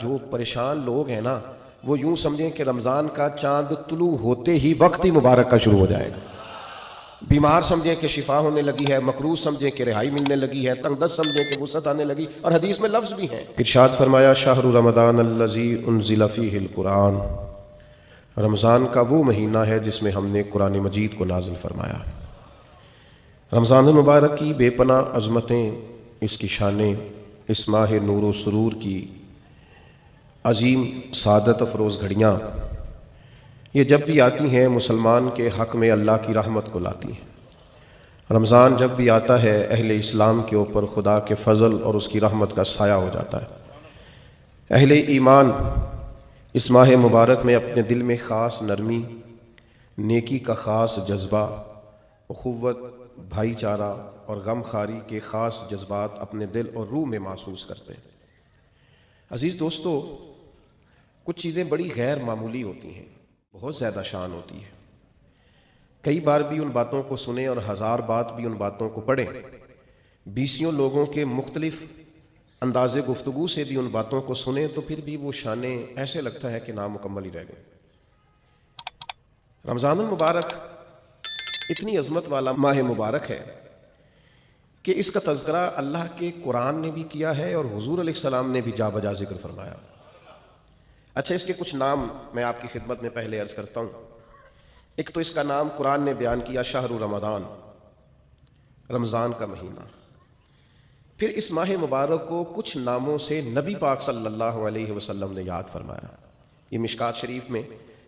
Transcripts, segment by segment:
جو پریشان لوگ ہیں نا وہ یوں سمجھیں کہ رمضان کا چاند طلوع ہوتے ہی وقت ہی مبارک کا شروع ہو جائے گا. بیمار سمجھیں کہ شفا ہونے لگی ہے، مقروض سمجھیں کہ رہائی ملنے لگی ہے، تنگ دست سمجھیں کہ وسعت آنے لگی، اور حدیث میں لفظ بھی ہیں. ارشاد فرمایا شہر رمضان الذی انزل فیہ القرآن، رمضان کا وہ مہینہ ہے جس میں ہم نے قرآن مجید کو نازل فرمایا. رمضان المبارک کی بے پناہ عظمتیں، اس کی شانیں، اس ماہ نور و سرور کی عظیم سعادت افروز گھڑیاں، یہ جب بھی آتی ہیں مسلمان کے حق میں اللہ کی رحمت کو لاتی ہیں. رمضان جب بھی آتا ہے اہل اسلام کے اوپر خدا کے فضل اور اس کی رحمت کا سایہ ہو جاتا ہے. اہل ایمان اس ماہ مبارک میں اپنے دل میں خاص نرمی، نیکی کا خاص جذبہ، اخوت، بھائی چارہ اور غم خواری کے خاص جذبات اپنے دل اور روح میں محسوس کرتے ہیں. عزیز دوستو، کچھ چیزیں بڑی غیر معمولی ہوتی ہیں، بہت زیادہ شان ہوتی ہے. کئی بار بھی ان باتوں کو سنیں اور ہزار بات بھی ان باتوں کو پڑھیں، بیسیوں لوگوں کے مختلف انداز گفتگو سے بھی ان باتوں کو سنیں تو پھر بھی وہ شانیں ایسے لگتا ہے کہ نامکمل ہی رہ گئے. رمضان المبارک اتنی عظمت والا ماہ مبارک ہے کہ اس کا تذکرہ اللہ کے قرآن نے بھی کیا ہے اور حضور علیہ السلام نے بھی جا بجا ذکر فرمایا. اچھا، اس کے کچھ نام میں آپ کی خدمت میں پہلے عرض کرتا ہوں. ایک تو اس کا نام قرآن نے بیان کیا شہر رمضان، رمضان کا مہینہ. پھر اس ماہ مبارک کو کچھ ناموں سے نبی پاک صلی اللہ علیہ وسلم نے یاد فرمایا. یہ مشکات شریف میں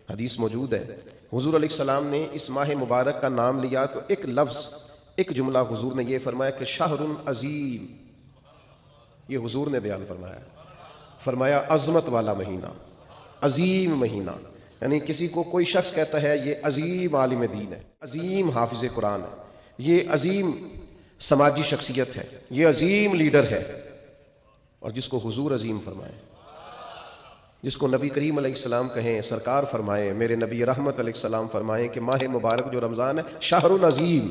حدیث موجود ہے. حضور علیہ السلام نے اس ماہ مبارک کا نام لیا تو ایک لفظ، ایک جملہ حضور نے یہ فرمایا کہ شہر عظیم. یہ حضور نے بیان فرمایا، فرمایا عظمت والا مہینہ، عظیم مہینہ. یعنی کسی کو کوئی شخص کہتا ہے یہ عظیم عالم دین ہے، عظیم حافظ قرآن ہے، یہ عظیم سماجی شخصیت ہے، یہ عظیم لیڈر ہے. اور جس کو حضور عظیم فرمائے، جس کو نبی کریم علیہ السلام کہیں، سرکار فرمائے، میرے نبی رحمت علیہ السلام فرمائیں کہ ماہ مبارک جو رمضان ہے شہر عظیم،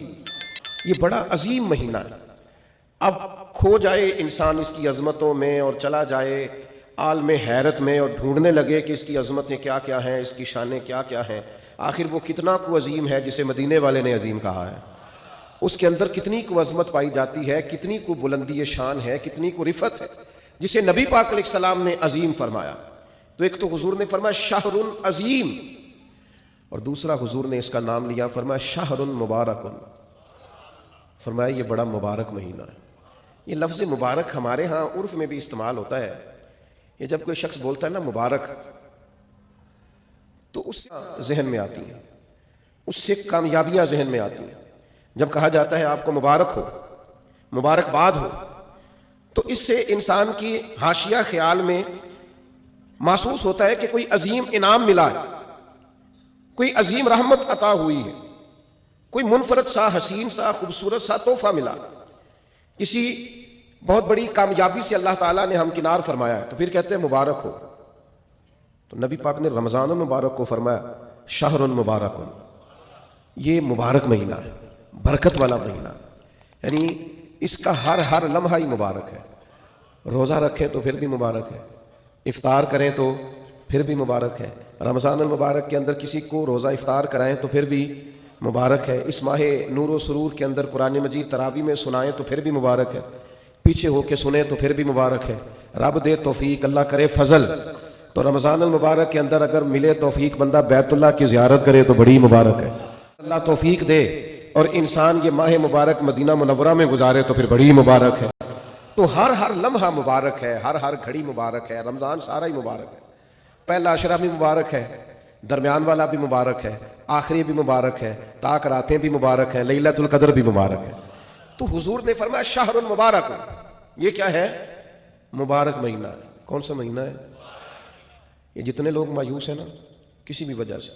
یہ بڑا عظیم مہینہ ہے. اب کھو جائے انسان اس کی عظمتوں میں اور چلا جائے عالم حیرت میں اور ڈھونڈنے لگے کہ اس کی عظمتیں کیا کیا ہیں، اس کی شانیں کیا کیا ہیں. آخر وہ کتنا کو عظیم ہے جسے مدینے والے نے عظیم کہا ہے، اس کے اندر کتنی کو عظمت پائی جاتی ہے، کتنی کو بلندی شان ہے، کتنی کو رفت ہے جسے نبی پاک علیہ السلام نے عظیم فرمایا. تو ایک تو حضور نے فرمایا شہر عظیم، اور دوسرا حضور نے اس کا نام لیا، فرمایا شہر مبارک، فرمایا یہ بڑا مبارک مہینہ ہے. یہ لفظ مبارک ہمارے ہاں عرف میں بھی استعمال ہوتا ہے. یہ جب کوئی شخص بولتا ہے نا مبارک تو اس ذہن میں آتی ہیں، اس سے کامیابیاں ذہن میں آتی ہیں. جب کہا جاتا ہے آپ کو مبارک ہو، مبارکباد ہو، تو اس سے انسان کی حاشیہ خیال میں محسوس ہوتا ہے کہ کوئی عظیم انعام ملا ہے، کوئی عظیم رحمت عطا ہوئی ہے، کوئی منفرد سا حسین سا خوبصورت سا تحفہ ملا، کسی بہت بڑی کامیابی سے اللہ تعالیٰ نے ہمکنار فرمایا ہے، تو پھر کہتے ہیں مبارک ہو. تو نبی پاک نے رمضان المبارک کو فرمایا شہر مبارک، یہ مبارک مہینہ ہے، برکت والا مہینہ. یعنی اس کا ہر لمحہ ہی مبارک ہے. روزہ رکھیں تو پھر بھی مبارک ہے، افطار کریں تو پھر بھی مبارک ہے. رمضان المبارک کے اندر کسی کو روزہ افطار کرائیں تو پھر بھی مبارک ہے. اس ماہ نور و سرور کے اندر قرآن مجید تراویح میں سنائیں تو پھر بھی مبارک ہے. پیچھے ہو کے سنیں تو پھر بھی مبارک ہے. رب دے توفیق، اللہ کرے فضل، تو رمضان المبارک کے اندر اگر ملے توفیق بندہ بیت اللہ کی زیارت کرے تو بڑی مبارک ہے. اللہ توفیق دے اور انسان یہ ماہ مبارک مدینہ منورہ میں گزارے تو پھر بڑی مبارک ہے. تو ہر لمحہ مبارک ہے، ہر گھڑی مبارک ہے. رمضان سارا ہی مبارک ہے. پہلا عشرہ بھی مبارک ہے، درمیان والا بھی مبارک ہے، آخری بھی مبارک ہے، تاک راتیں بھی مبارک ہیں، لیلۃ القدر بھی مبارک ہے. تو حضور نے فرمایا شہر مبارک، یہ کیا ہے؟ مبارک مہینہ ہے. کون سا مہینہ ہے؟ یہ جتنے لوگ مایوس ہیں نا کسی بھی وجہ سے،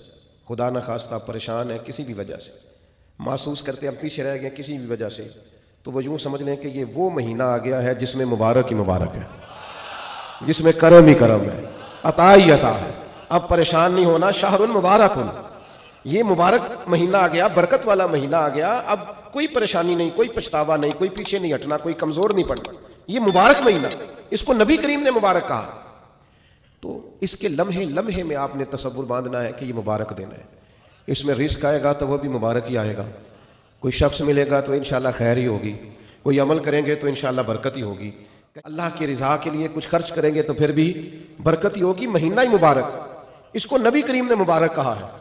خدا نخواستہ پریشان ہے کسی بھی وجہ سے، محسوس کرتے ہیں پیچھے رہ گئے کسی بھی وجہ سے، تو وہ یوں سمجھ لیں کہ یہ وہ مہینہ آ گیا ہے جس میں مبارک ہی مبارک ہے، جس میں کرم ہی کرم ہے، عطا ہی عطا ہے. اب پریشان نہیں ہونا. شہر مبارک، یہ مبارک مہینہ آ گیا، برکت والا مہینہ آ گیا. اب کوئی پریشانی نہیں، کوئی پچھتاوا نہیں، کوئی پیچھے نہیں ہٹنا، کوئی کمزور نہیں پڑنا. یہ مبارک مہینہ، اس کو نبی کریم نے مبارک کہا. تو اس کے لمحے لمحے میں آپ نے تصور باندھنا ہے کہ یہ مبارک دن ہے، اس میں رزق آئے گا تو وہ بھی مبارک ہی آئے گا، کوئی شخص ملے گا تو انشاءاللہ خیر ہی ہوگی، کوئی عمل کریں گے تو انشاءاللہ برکت ہی ہوگی، اللہ کی رضا کے لیے کچھ خرچ کریں گے تو پھر بھی برکت ہی ہوگی، مہینہ ہی مبارک، اس کو نبی کریم نے مبارک کہا ہے۔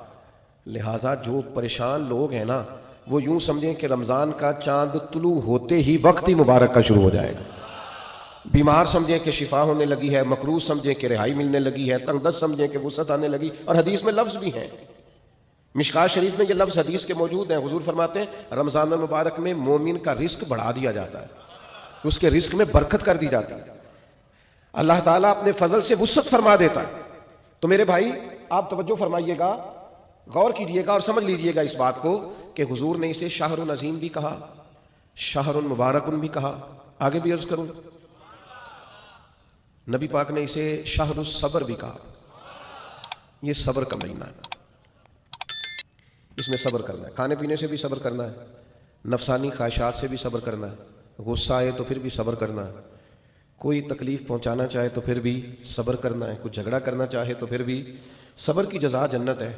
لہٰذا جو پریشان لوگ ہیں نا وہ یوں سمجھیں کہ رمضان کا چاند طلوع ہوتے ہی وقت ہی مبارک کا شروع ہو جائے گا، بیمار سمجھیں کہ شفا ہونے لگی ہے، مقروض سمجھیں کہ رہائی ملنے لگی ہے، تنگ دست سمجھیں کہ وسعت آنے لگی، اور حدیث میں لفظ بھی ہیں، مشکات شریف میں یہ لفظ حدیث کے موجود ہیں، حضور فرماتے ہیں رمضان المبارک میں مومن کا رزق بڑھا دیا جاتا ہے، اس کے رزق میں برکت کر دی جاتی ہے، اللہ تعالیٰ اپنے فضل سے وسعت فرما دیتا ہے۔ تو میرے بھائی آپ توجہ فرمائیے گا، غور کیجئے گا اور سمجھ لیجئے گا اس بات کو کہ حضور نے اسے شہر عظیم بھی کہا، شہر مبارک بھی کہا، آگے بھی عرض کروں نبی پاک نے اسے شہر الصبر بھی کہا، یہ صبر کا مہینہ ہے، اس میں صبر کرنا ہے، کھانے پینے سے بھی صبر کرنا ہے، نفسانی خواہشات سے بھی صبر کرنا ہے، غصہ آئے تو پھر بھی صبر کرنا ہے، کوئی تکلیف پہنچانا چاہے تو پھر بھی صبر کرنا ہے، کوئی جھگڑا کرنا چاہے تو پھر بھی، صبر کی جزا جنت ہے۔